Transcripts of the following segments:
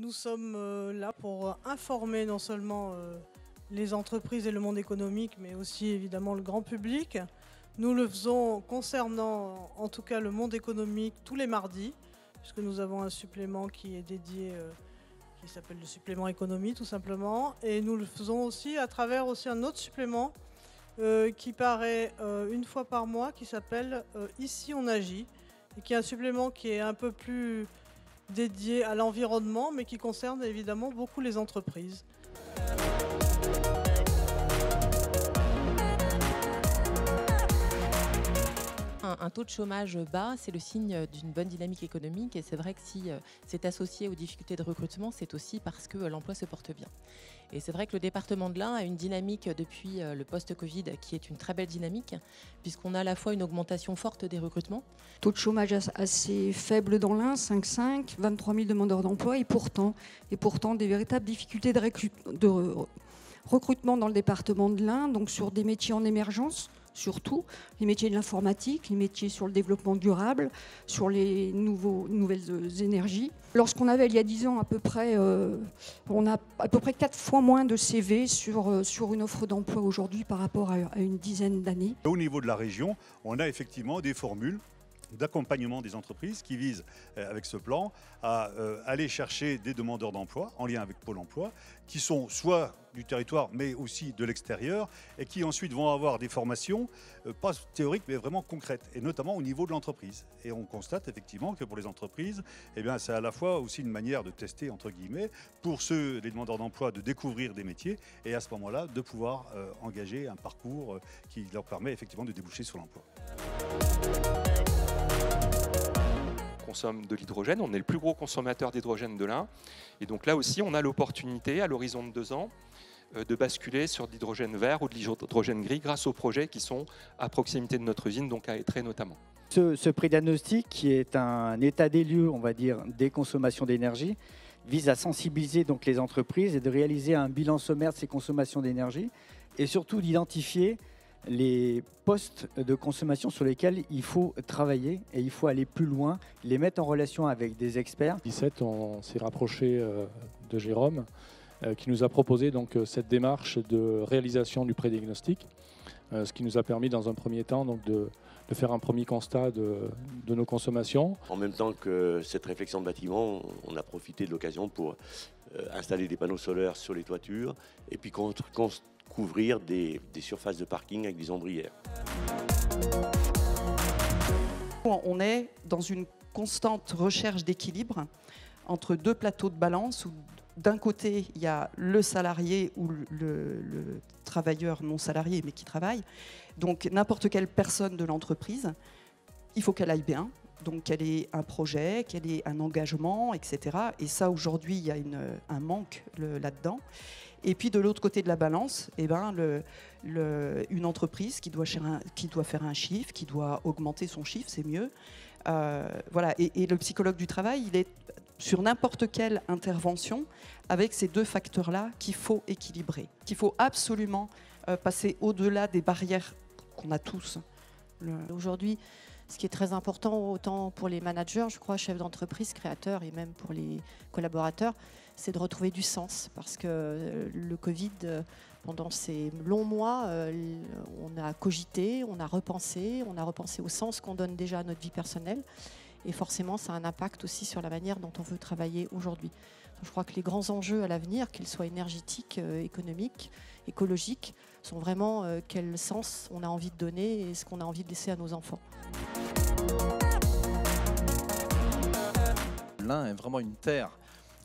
Nous sommes là pour informer non seulement les entreprises et le monde économique, mais aussi évidemment le grand public. Nous le faisons concernant en tout cas le monde économique tous les mardis, puisque nous avons un supplément qui est dédié, qui s'appelle le supplément économie tout simplement. Et nous le faisons aussi à travers aussi un autre supplément qui paraît une fois par mois, qui s'appelle Ici on agit, et qui est un supplément qui est un peu plus dédié à l'environnement, mais qui concerne évidemment beaucoup les entreprises. Un taux de chômage bas, c'est le signe d'une bonne dynamique économique, et c'est vrai que si c'est associé aux difficultés de recrutement, c'est aussi parce que l'emploi se porte bien. Et c'est vrai que le département de l'Ain a une dynamique depuis le post-Covid qui est une très belle dynamique, puisqu'on a à la fois une augmentation forte des recrutements. Taux de chômage assez faible dans l'Ain, 5,5, 23 000 demandeurs d'emploi, et pourtant des véritables difficultés de recrutement dans le département de l'Ain, donc sur des métiers en émergence, surtout les métiers de l'informatique, les métiers sur le développement durable, sur les nouvelles énergies. Lorsqu'on avait, il y a 10 ans à peu près, on a à peu près 4 fois moins de CV sur une offre d'emploi aujourd'hui par rapport à une dizaine d'années. Au niveau de la région, on a effectivement des formules d'accompagnement des entreprises qui visent, avec ce plan, à aller chercher des demandeurs d'emploi en lien avec Pôle emploi, qui sont soit du territoire mais aussi de l'extérieur, et qui ensuite vont avoir des formations, pas théoriques mais vraiment concrètes, et notamment au niveau de l'entreprise. Et on constate effectivement que pour les entreprises, eh bien, c'est à la fois aussi une manière de tester, entre guillemets, pour les demandeurs d'emploi de découvrir des métiers, et à ce moment-là de pouvoir engager un parcours qui leur permet effectivement de déboucher sur l'emploi. Consomme de l'hydrogène, on est le plus gros consommateur d'hydrogène de l'Ain, et donc là aussi on a l'opportunité à l'horizon de 2 ans de basculer sur de l'hydrogène vert ou de l'hydrogène gris grâce aux projets qui sont à proximité de notre usine, donc à Étré notamment. Ce pré-diagnostic, qui est un état des lieux, on va dire, des consommations d'énergie, vise à sensibiliser donc les entreprises et de réaliser un bilan sommaire de ces consommations d'énergie, et surtout d'identifier les postes de consommation sur lesquels il faut travailler et il faut aller plus loin, les mettre en relation avec des experts. En 2017, on s'est rapproché de Jérôme qui nous a proposé donc cette démarche de réalisation du pré-diagnostic, ce qui nous a permis dans un premier temps donc de faire un premier constat de nos consommations. En même temps que cette réflexion de bâtiment, on a profité de l'occasion pour installer des panneaux solaires sur les toitures et puis couvrir des surfaces de parking avec des ombrières. On est dans une constante recherche d'équilibre entre deux plateaux de balance où d'un côté il y a le salarié ou le travailleur non salarié mais qui travaille, donc n'importe quelle personne de l'entreprise, il faut qu'elle aille bien. Donc qu'elle ait un projet, qu'elle ait un engagement, etc. Et ça, aujourd'hui, il y a un manque là-dedans. Et puis de l'autre côté de la balance, eh ben, une entreprise qui doit faire un chiffre, qui doit augmenter son chiffre, c'est mieux. Voilà. Et le psychologue du travail, il est sur n'importe quelle intervention avec ces deux facteurs-là qu'il faut équilibrer, qu'il faut absolument passer au-delà des barrières qu'on a tous. Aujourd'hui, ce qui est très important, autant pour les managers, je crois, chefs d'entreprise, créateurs et même pour les collaborateurs, c'est de retrouver du sens. Parce que le Covid, pendant ces longs mois, on a cogité, on a repensé au sens qu'on donne déjà à notre vie personnelle. Et forcément, ça a un impact aussi sur la manière dont on veut travailler aujourd'hui. Je crois que les grands enjeux à l'avenir, qu'ils soient énergétiques, économiques, écologiques, sont vraiment quel sens on a envie de donner et ce qu'on a envie de laisser à nos enfants. L'Ain est vraiment une terre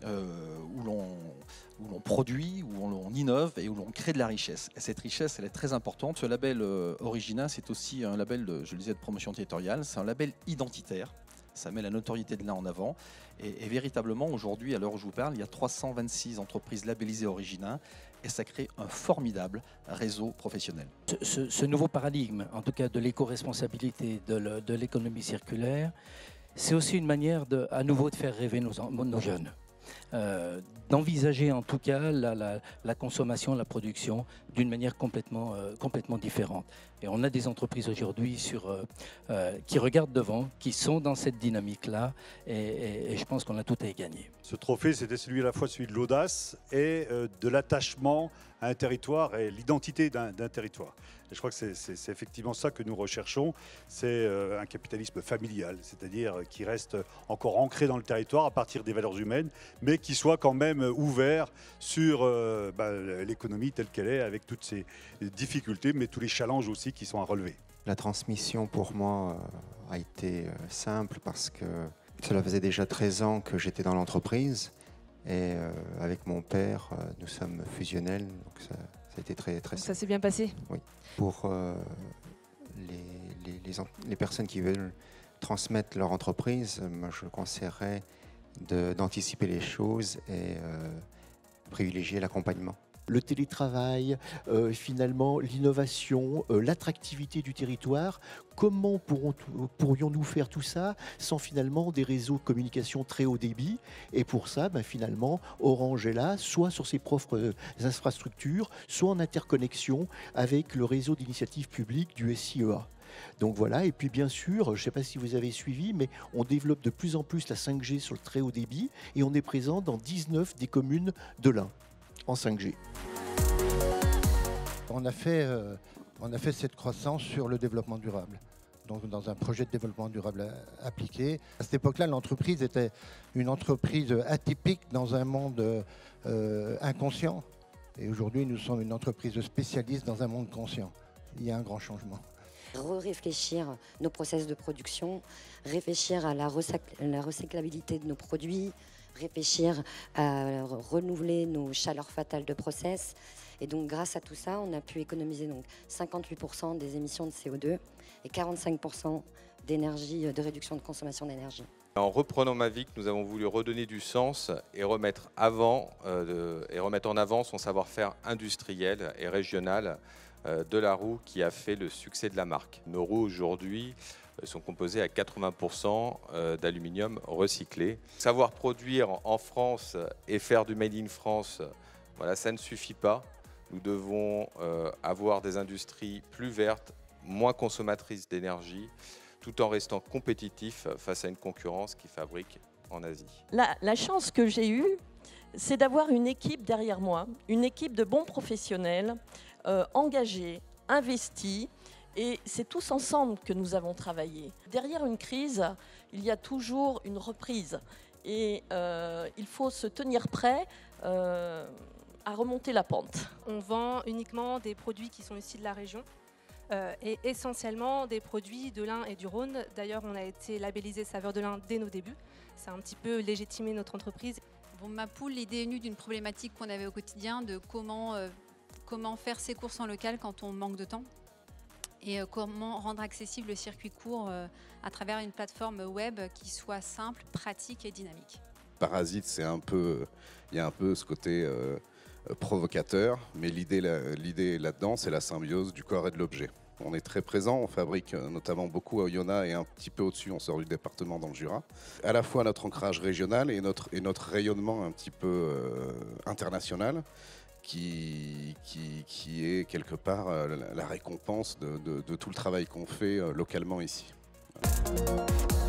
où l'on produit, où on innove et où l'on crée de la richesse. Et cette richesse, elle est très importante. Ce label Origina, c'est aussi un label, je le disais, de promotion territoriale. C'est un label identitaire. Ça met la notoriété de l'Ain en avant. Et véritablement, aujourd'hui, à l'heure où je vous parle, il y a 326 entreprises labellisées Origina et ça crée un formidable réseau professionnel. Ce nouveau paradigme, en tout cas de l'éco-responsabilité, de l'économie circulaire, c'est aussi une manière à nouveau de faire rêver nos jeunes. d'envisager en tout cas la consommation, la production d'une manière complètement différente. Et on a des entreprises aujourd'hui qui regardent devant, qui sont dans cette dynamique-là, et je pense qu'on a tout à y gagner. Ce trophée, c'était celui à la fois celui de l'audace et de l'attachement à un territoire et l'identité d'un territoire. Et je crois que c'est effectivement ça que nous recherchons, c'est un capitalisme familial, c'est-à-dire qui reste encore ancré dans le territoire à partir des valeurs humaines, mais qui soit quand même ouvert sur l'économie telle qu'elle est, avec toutes ses difficultés, mais tous les challenges aussi qui sont à relever. La transmission pour moi a été simple parce que cela faisait déjà 13 ans que j'étais dans l'entreprise et avec mon père, nous sommes fusionnels, donc ça a été très simple. Ça s'est bien passé? Oui. Pour les personnes qui veulent transmettre leur entreprise, moi je conseillerais d'anticiper les choses et privilégier l'accompagnement. Le télétravail, finalement l'innovation, l'attractivité du territoire. Comment pourrions-nous faire tout ça sans finalement des réseaux de communication très haut débit? Et pour ça, finalement, Orange est là, soit sur ses propres infrastructures, soit en interconnexion avec le réseau d'initiatives publiques du SIEA. Donc voilà, et puis bien sûr, je ne sais pas si vous avez suivi, mais on développe de plus en plus la 5G sur le très haut débit et on est présent dans 19 des communes de l'Ain en 5G. On a fait cette croissance sur le développement durable, donc dans un projet de développement durable appliqué. À cette époque-là, l'entreprise était une entreprise atypique dans un monde inconscient. Et aujourd'hui, nous sommes une entreprise spécialiste dans un monde conscient. Il y a un grand changement. Réfléchir nos process de production, réfléchir à la recyclabilité de nos produits, réfléchir à renouveler nos chaleurs fatales de process. Et donc grâce à tout ça, on a pu économiser donc 58% des émissions de CO2 et 45% d'énergie, de réduction de consommation d'énergie. En reprenant Mavic, nous avons voulu redonner du sens et remettre en avant son savoir-faire industriel et régional de la roue qui a fait le succès de la marque. Nos roues aujourd'hui sont composées à 80% d'aluminium recyclé. Savoir produire en France et faire du Made in France, voilà, ça ne suffit pas. Nous devons avoir des industries plus vertes, moins consommatrices d'énergie, tout en restant compétitifs face à une concurrence qui fabrique en Asie. La chance que j'ai eue, c'est d'avoir une équipe derrière moi, une équipe de bons professionnels, engagés, investis, et c'est tous ensemble que nous avons travaillé. Derrière une crise, il y a toujours une reprise, et il faut se tenir prêt à remonter la pente. On vend uniquement des produits qui sont issus de la région et essentiellement des produits de l'Ain et du Rhône. D'ailleurs, on a été labellisé Saveurs de l'Ain dès nos débuts. Ça a un petit peu légitimé notre entreprise. Pour ma poule, l'idée est nue d'une problématique qu'on avait au quotidien de comment faire ses courses en local quand on manque de temps et comment rendre accessible le circuit court à travers une plateforme web qui soit simple, pratique et dynamique. Parasite, il y a un peu ce côté provocateur, mais l'idée là-dedans, c'est la symbiose du corps et de l'objet. On est très présent, on fabrique notamment beaucoup à Oyonnax et un petit peu au-dessus, on sort du département dans le Jura. À la fois notre ancrage régional et notre rayonnement un petit peu international, qui est quelque part la récompense de tout le travail qu'on fait localement ici. Voilà.